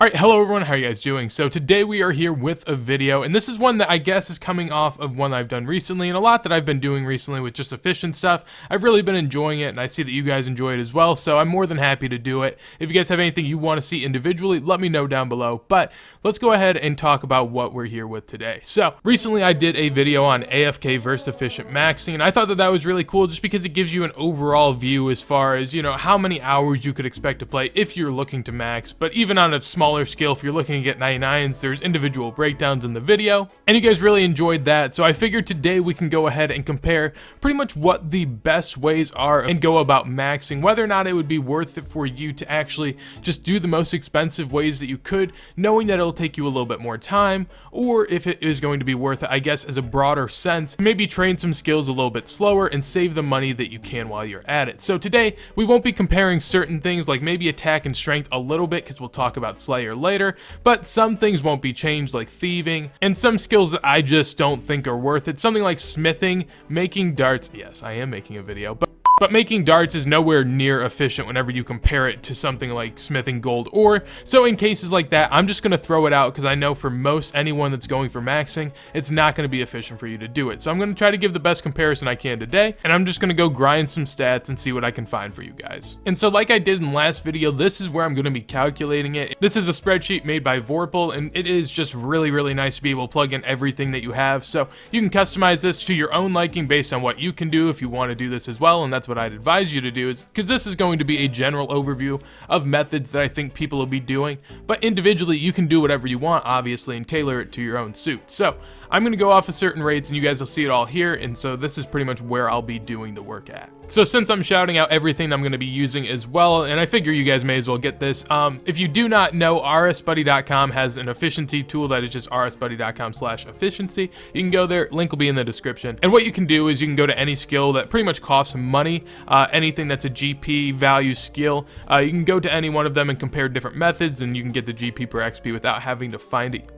Alright, hello everyone, how are you guys doing? So today we are here with a video, and this is one that I guess is coming off of one I've done recently, and a lot that I've been doing recently with just efficient stuff. I've really been enjoying it, and I see that you guys enjoy it as well, so I'm more than happy to do it. If you guys have anything you want to see individually, let me know down below, but let's go ahead and talk about what we're here with today. So, recently I did a video on AFK versus efficient maxing, and I thought that that was really cool just because it gives you an overall view as far as, how many hours you could expect to play if you're looking to max, but even on a smaller scale, if you're looking to get 99s, there's individual breakdowns in the video, and you guys really enjoyed that, so I figured today we can go ahead and compare pretty much what the best ways are and go about maxing, whether or not it would be worth it for you to actually just do the most expensive ways that you could, knowing that it'll take you a little bit more time, or if it is going to be worth it, I guess, as a broader sense, maybe train some skills a little bit slower and save the money that you can while you're at it. So today, we won't be comparing certain things like maybe attack and strength a little bit, because we'll talk about Slayer later, but some things won't be changed, like thieving, and some skills that I just don't think are worth it. Something like smithing, making darts. Yes, I am making a video, but making darts is nowhere near efficient whenever you compare it to something like smithing gold ore. So in cases like that, I'm just going to throw it out because I know for most anyone that's going for maxing, it's not going to be efficient for you to do it. So I'm going to try to give the best comparison I can today, and I'm just going to go grind some stats and see what I can find for you guys. And so like I did in the last video, this is where I'm going to be calculating it. This is a spreadsheet made by Vorpal, and it is just really nice to be able to plug in everything that you have. So you can customize this to your own liking based on what you can do if you want to do this as well, and that's what I'd advise you to do, is because this is going to be a general overview of methods that I think people will be doing, but individually you can do whatever you want, obviously, and tailor it to your own suit. So I'm going to go off of certain rates, and you guys will see it all here, and so this is pretty much where I'll be doing the work at. So since I'm shouting out everything I'm going to be using as well, and I figure you guys may as well get this, if you do not know, rsbuddy.com has an efficiency tool that is just rsbuddy.com/efficiency. You can go there, link will be in the description, and what you can do is you can go to any skill that pretty much costs money, anything that's a GP value skill, you can go to any one of them and compare different methods, and you can get the GP per XP without having to find it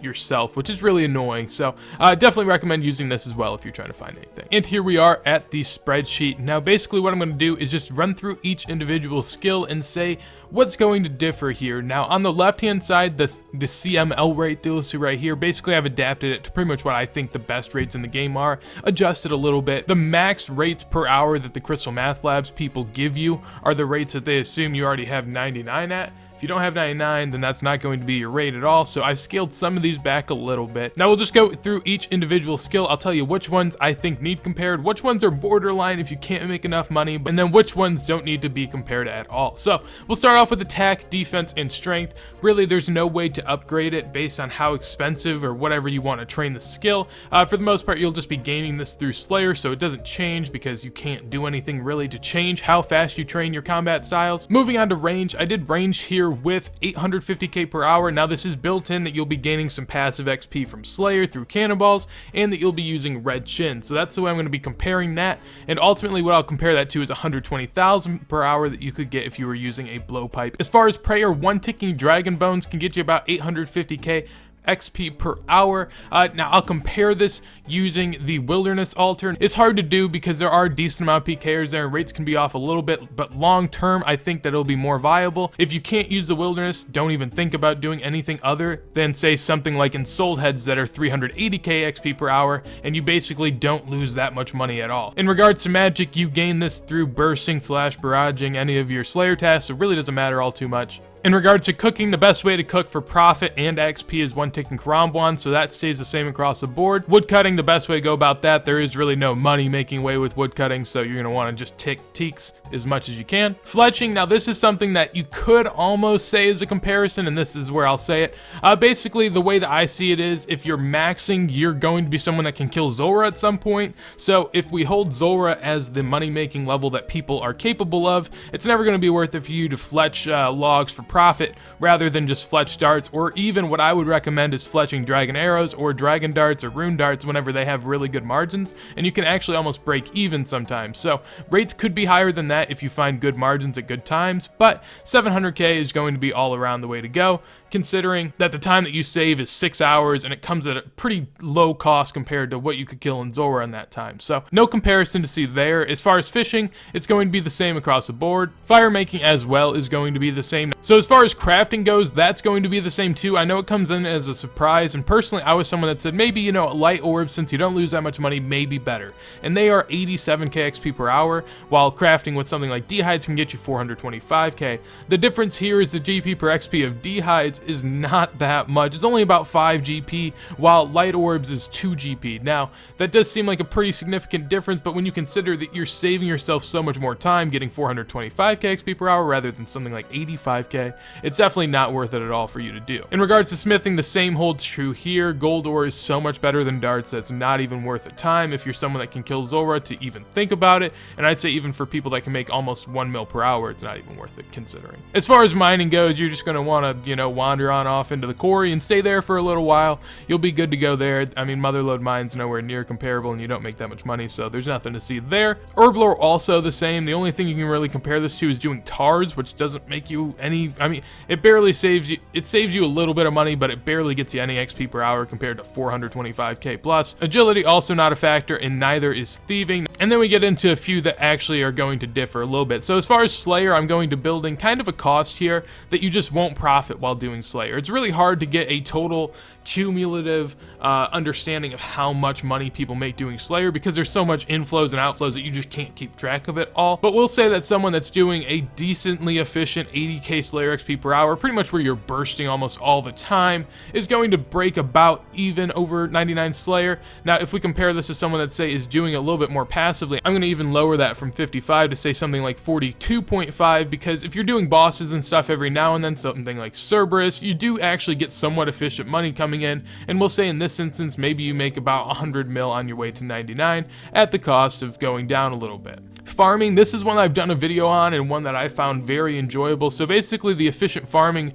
yourself, which is really annoying. So definitely recommend using this as well if you're trying to find anything. And here we are at the spreadsheet. Now basically what I'm going to do is just run through each individual skill and say what's going to differ here. Now on the left hand side, the CML rate that you'll see right here, basically I've adapted it to pretty much what I think the best rates in the game are, adjusted a little bit. The max rates per hour that the Crystal Math Labs people give you are the rates that they assume you already have 99 at. If you don't have 99, then that's not going to be your rate at all, so I've scaled some of these back a little bit. Now we'll just go through each individual skill. I'll tell you which ones I think need compared, which ones are borderline if you can't make enough money, and then which ones don't need to be compared at all. So we'll start off with attack, defense, and strength. Really, there's no way to upgrade it based on how expensive or whatever you want to train the skill. For the most part, you'll just be gaining this through Slayer, so it doesn't change because you can't do anything really to change how fast you train your combat styles. Moving on to range, I did range here with 850k per hour. Now this is built in that you'll be gaining some passive XP from Slayer through cannonballs, and that you'll be using red chin. So that's the way I'm going to be comparing that, and ultimately what I'll compare that to is 120,000 per hour that you could get if you were using a blowpipe. As far as prayer, one ticking dragon bones can get you about 850k XP per hour. Now I'll compare this using the wilderness altar. It's hard to do because there are a decent amount of PKers there and rates can be off a little bit, but long term I think that it'll be more viable. If you can't use the wilderness, don't even think about doing anything other than say something like in soul heads that are 380k XP per hour, and you basically don't lose that much money at all. In regards to magic, you gain this through bursting / barraging any of your Slayer tasks, so it really doesn't matter all too much. In regards to cooking, the best way to cook for profit and XP is one ticking Karambwan, so that stays the same across the board. Woodcutting, the best way to go about that, there is really no money making way with woodcutting, so you're going to want to just tick teaks as much as you can. Fletching, now this is something that you could almost say is a comparison, and this is where I'll say it. Basically, the way that I see it is, if you're maxing, you're going to be someone that can kill Zulrah at some point, so if we hold Zulrah as the money-making level that people are capable of, it's never going to be worth it for you to fletch logs for profit rather than just fletch darts, or even what I would recommend is fletching dragon arrows or dragon darts or rune darts whenever they have really good margins, and you can actually almost break even sometimes. So rates could be higher than that if you find good margins at good times, but 700k is going to be all around the way to go, considering that the time that you save is 6 hours and it comes at a pretty low cost compared to what you could kill in Zulrah in that time. So no comparison to see there. As far as fishing, it's going to be the same across the board. Fire making as well is going to be the same. So as far as crafting goes, that's going to be the same too. I know it comes in as a surprise, and personally I was someone that said maybe, you know, light orbs, since you don't lose that much money, may be better. And they are 87k XP per hour, while crafting with something like D-hides can get you 425k. The difference here is the GP per XP of D-hides is not that much. It's only about 5 GP, while light orbs is 2 GP. Now, that does seem like a pretty significant difference, but when you consider that you're saving yourself so much more time getting 425k XP per hour rather than something like 85k, it's definitely not worth it at all for you to do. In regards to smithing, the same holds true here. Gold ore is so much better than darts that it's not even worth the time if you're someone that can kill Zora to even think about it, and I'd say even for people that can make almost 1 mil per hour, it's not even worth it considering. As far as mining goes, you're just going to want to, you know, wander on off into the quarry and stay there for a little while. You'll be good to go there. I mean, Motherlode mine's nowhere near comparable, and you don't make that much money, so there's nothing to see there. Herblore also the same. The only thing you can really compare this to is doing tars, which doesn't make you any, I mean, it barely saves you, it saves you a little bit of money, but it barely gets you any XP per hour compared to 425k plus. Agility also not a factor, and neither is thieving. And then we get into a few that actually are going to differ a little bit. So as far as Slayer, I'm going to build in kind of a cost here that you just won't profit while doing Slayer. It's really hard to get a total cumulative understanding of how much money people make doing Slayer because there's so much inflows and outflows that you just can't keep track of it all. But we'll say that someone that's doing a decently efficient 80k Slayer XP per hour, pretty much where you're bursting almost all the time, is going to break about even over 99 Slayer. Now, if we compare this to someone that say is doing a little bit more passively, I'm going to even lower that from 55 to say something like 42.5, because if you're doing bosses and stuff every now and then, something like Cerberus, you do actually get somewhat efficient money coming in, and we'll say in this instance maybe you make about 100 mil on your way to 99 at the cost of going down a little bit. Farming, this is one I've done a video on and one that I found very enjoyable. So basically the efficient farming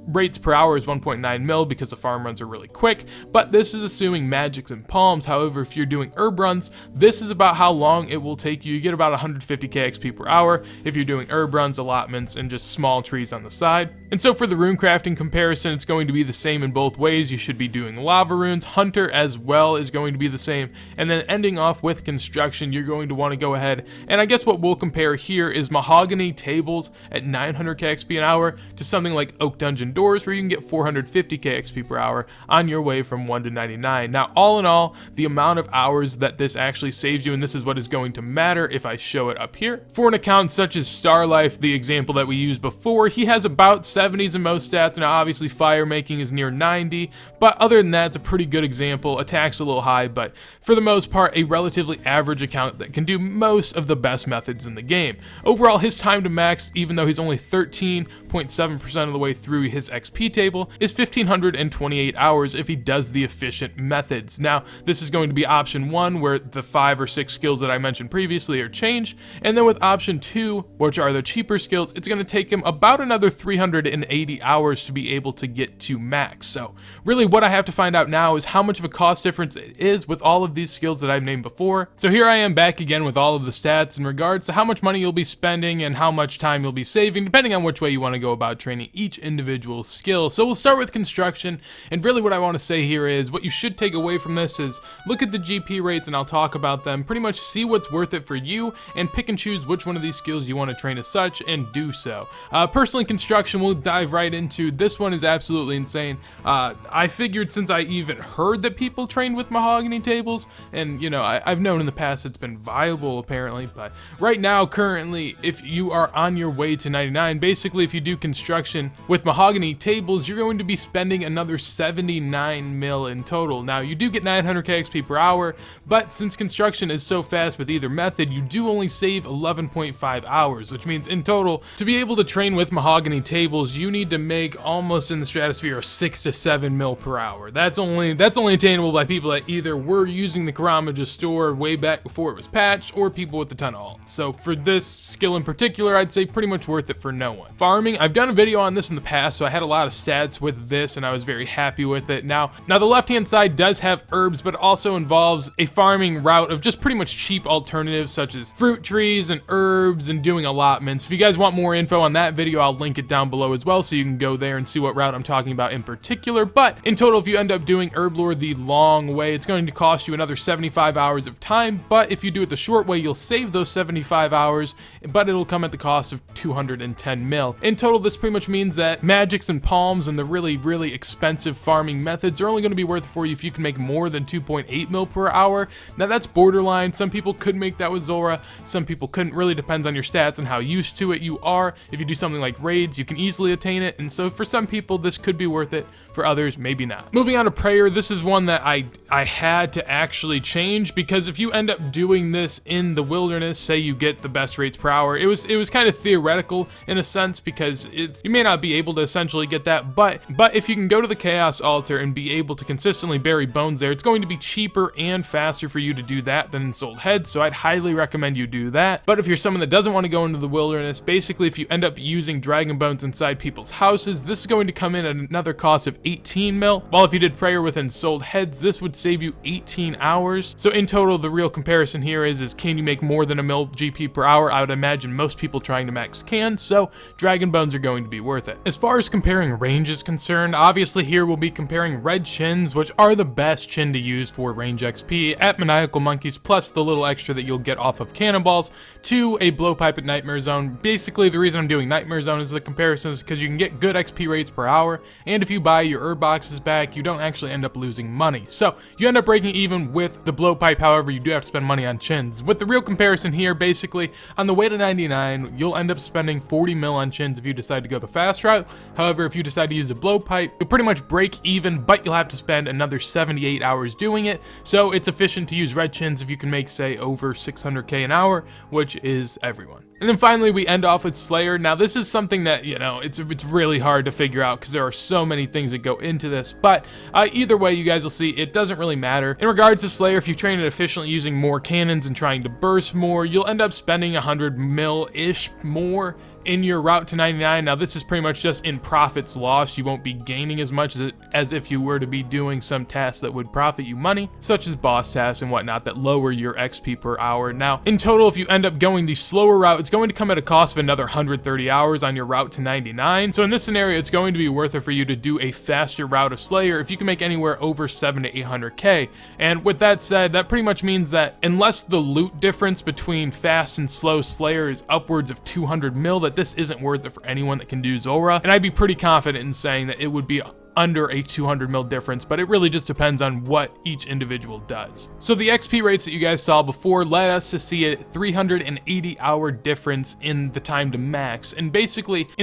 rates per hour is 1.9 mil because the farm runs are really quick, but this is assuming magics and palms. However, if you're doing herb runs, this is about how long it will take you. You get about 150k XP per hour if you're doing herb runs, allotments, and just small trees on the side. And so for the rune crafting comparison, it's going to be the same in both ways. You should be doing lava runes. Hunter as well is going to be the same. And then ending off with construction, you're going to want to go ahead, and I guess what we'll compare here is mahogany tables at 900k XP an hour to something like oak dungeon doors where you can get 450k XP per hour on your way from 1 to 99. Now, all in all, the amount of hours that this actually saves you, and this is what is going to matter if I show it up here. For an account such as Starlife, the example that we used before, he has about 70s in most stats. Now, obviously, fire making is near 90, but other than that, it's a pretty good example. Attack's a little high, but for the most part, a relatively average account that can do most of the best methods in the game. Overall, his time to max, even though he's only 13.7% of the way through his XP table, is 1528 hours if he does the efficient methods. Now, this is going to be option 1, where the 5 or 6 skills that I mentioned previously are changed, and then with option 2, which are the cheaper skills, it's going to take him about another 380 hours to be able to get to max. So really what I have to find out now is how much of a cost difference it is with all of these skills that I've named before. So here I am back again with all of the stats in regards to how much money you'll be spending and how much time you'll be saving, depending on which way you want to go about training each individual skill. So we'll start with construction, and really what I want to say here is what you should take away from this is look at the GP rates, and I'll talk about them. Pretty much see what's worth it for you and pick and choose which one of these skills you want to train as such and do so. Personally, construction we'll dive right into. This one is absolutely insane. I figured since I even heard that people trained with mahogany tables, and you know, I've known in the past it's been viable apparently, but right now currently if you are on your way to 99, basically if you do construction with mahogany tables, you're going to be spending another 79 mil in total. Now you do get 900k XP per hour, but since construction is so fast with either method, you do only save 11.5 hours, which means in total to be able to train with mahogany tables you need to make almost in the stratosphere of 6 to 7 mil per hour. That's only attainable by people that either were using the Karamaja store way back before it was patched, or people with a ton of alts. So for this skill in particular, I'd say pretty much worth it for no one. Farming, I've done a video on this in the past, so so I had a lot of stats with this, and I was very happy with it. Now the left-hand side does have herbs, but it also involves a farming route of just pretty much cheap alternatives such as fruit trees and herbs and doing allotments. If you guys want more info on that video, I'll link it down below as well, so you can go there and see what route I'm talking about in particular. But in total, if you end up doing herb lore the long way, it's going to cost you another 75 hours of time, but if you do it the short way, you'll save those 75 hours, but it'll come at the cost of 210 mil. In total, this pretty much means that magics and palms and the really expensive farming methods are only going to be worth it for you if you can make more than 2.8 mil per hour. Now that's borderline. Some people could make that with Zora, some people couldn't. Really depends on your stats and how used to it you are. If you do something like raids, you can easily attain it, and so for some people this could be worth it. For others, maybe not. Moving on to prayer, this is one that I had to actually change, because if you end up doing this in the wilderness, say you get the best rates per hour, it was kind of theoretical in a sense, because you may not be able to essentially get that, but if you can go to the chaos altar and be able to consistently bury bones there, it's going to be cheaper and faster for you to do that than in sold heads, so I'd highly recommend you do that. But if you're someone that doesn't want to go into the wilderness, basically if you end up using dragon bones inside people's houses, this is going to come in at another cost of 18 mil, while if you did prayer within sold heads, this would save you 18 hours. So in total, the real comparison here is can you make more than a mil GP per hour? I would imagine most people trying to max can, so dragon bones are going to be worth it. As far as comparing range is concerned, obviously here we'll be comparing red chins, which are the best chin to use for range XP at maniacal monkeys, plus the little extra that you'll get off of cannonballs, to a blowpipe at nightmare zone. Basically the reason I'm doing nightmare zone is the comparison is because you can get good XP rates per hour, and if you buy your herb boxes back, you don't actually end up losing money. So you end up breaking even with the blowpipe. However, you do have to spend money on chins. With the real comparison here, basically on the way to 99, you'll end up spending 40 mil on chins if you decide to go the fast route. However, if you decide to use a blowpipe, you'll pretty much break even, but you'll have to spend another 78 hours doing it. So it's efficient to use red chins if you can make, say, over 600k an hour, which is everyone. And then finally, we end off with Slayer. Now, this is something that, you know, it's really hard to figure out because there are so many things that go into this. But either way, you guys will see it doesn't really matter. In regards to Slayer, if you train it efficiently using more cannons and trying to burst more, you'll end up spending 100 mil-ish more in your route to 99. Now, this is pretty much just in profits lost. You won't be gaining as much as if you were to be doing some tasks that would profit you money, such as boss tasks and whatnot that lower your XP per hour. Now, in total, if you end up going the slower route, it's going to come at a cost of another 130 hours on your route to 99. So in this scenario, it's going to be worth it for you to do a faster route of Slayer if you can make anywhere over 700 to 800k. And with that said, that pretty much means that unless the loot difference between fast and slow Slayer is upwards of 200 mil, that this isn't worth it for anyone that can do Zora. And I'd be pretty confident in saying that it would be under a 200 mil difference, but it really just depends on what each individual does. So the XP rates that you guys saw before led us to see a 380 hour difference in the time to max, and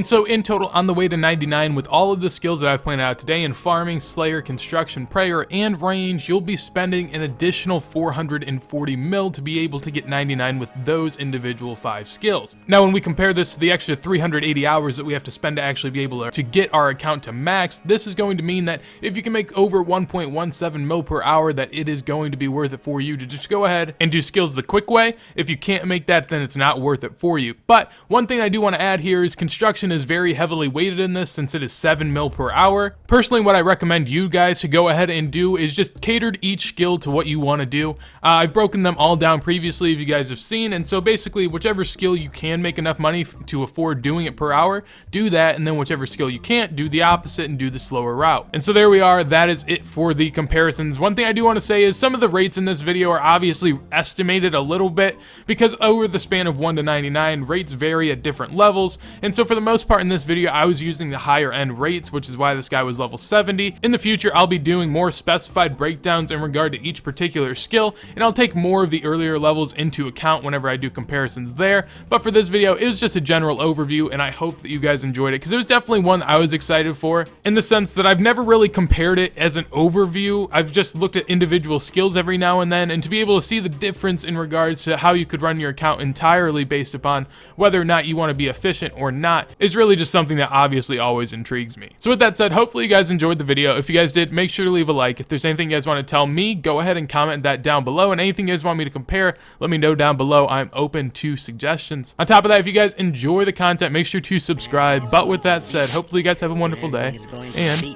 so in total on the way to 99, with all of the skills that I've pointed out today in farming, Slayer, construction, prayer, and range, you'll be spending an additional 440 mil to be able to get 99 with those individual 5 skills. Now when we compare this to the extra 380 hours that we have to spend to actually be able to get our account to max, this is going to mean that if you can make over 1.17 mil per hour, that it is going to be worth it for you to just go ahead and do skills the quick way. If you can't make that, then it's not worth it for you. But one thing I do want to add here is construction is very heavily weighted in this, since it is 7 mil per hour. Personally, what I recommend you guys to go ahead and do is just cater each skill to what you want to do. I've broken them all down previously, if you guys have seen, and so basically whichever skill you can make enough money to afford doing it per hour, do that, and then whichever skill you can't, do the opposite and do the slower route. And so there we are. That is it for the comparisons. One thing I do want to say is some of the rates in this video are obviously estimated a little bit, because over the span of 1 to 99, rates vary at different levels. And so for the most part in this video, I was using the higher end rates, which is why this guy was level 70. In the future, I'll be doing more specified breakdowns in regard to each particular skill, and I'll take more of the earlier levels into account whenever I do comparisons there. But for this video, it was just a general overview, and I hope that you guys enjoyed it, because it was definitely one I was excited for, in the sense that that I've never really compared it as an overview. I've just looked at individual skills every now and then, and to be able to see the difference in regards to how you could run your account entirely based upon whether or not you want to be efficient or not is really just something that obviously always intrigues me. So with that said, hopefully you guys enjoyed the video. If you guys did, make sure to leave a like. If there's anything you guys want to tell me, go ahead and comment that down below, and anything you guys want me to compare, let me know down below. I'm open to suggestions. On top of that, if you guys enjoy the content, make sure to subscribe. But with that said, hopefully you guys have a wonderful day, and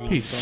peace.